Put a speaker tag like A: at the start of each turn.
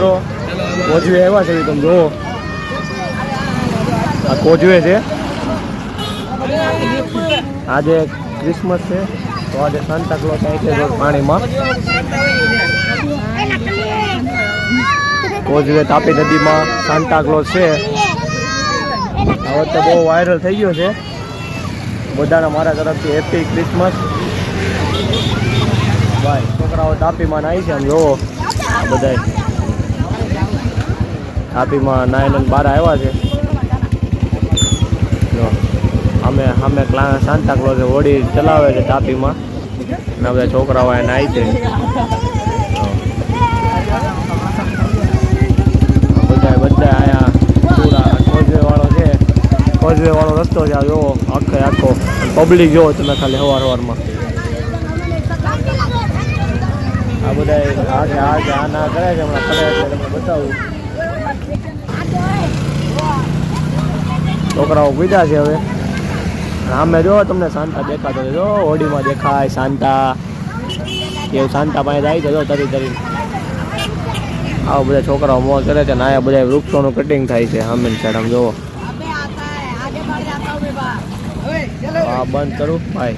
A: કોજવે આવ્યા છે તમે જુઓ આ કોજવે છે આજે ક્રિસમસ છે તો આજે સાન્ટા ક્લોઝ આવી છે પાણીમાં કોજવે તાપી નદીમાં સાન્ટા ક્લોઝ છે હવે તો બહુ વાયરલ થઈ ગયો છે બધાને મારા તરફથી હેપી ક્રિસમસ ભાઈ છોકરાઓ તાપીમાં નાહી છે આમ જોવો બધા તાપીમાં નાઈને બહાર આવ્યા છે જો અમે સાન્ટા ક્લોઝ હોડી ચલાવે છે તાપીમાં અને બધા છોકરાઓ એને નાહી છે બધા અહીંયા પૂરા કોઝવે વાળો રસ્તો છે જોવો આખો પબ્લિક જોવો તમે ખાલી સવારમાં આ બધા આના કરે છે હમણાં કરે એટલે તમને બતાવું છોકરાઓ કીધા છે હવે આમે જો તમને સાન્ટા દેખાતો જો હોડીમાં દેખાય સાન્ટા એવું સાન્ટા પાસે જાય છે જો તરી આવા બધા છોકરાઓ મોજ કરે છે ને આ બધા વૃક્ષોનું કટિંગ થાય છે સામેની સાઈડ આમ જોવો બંધ કરું ભાઈ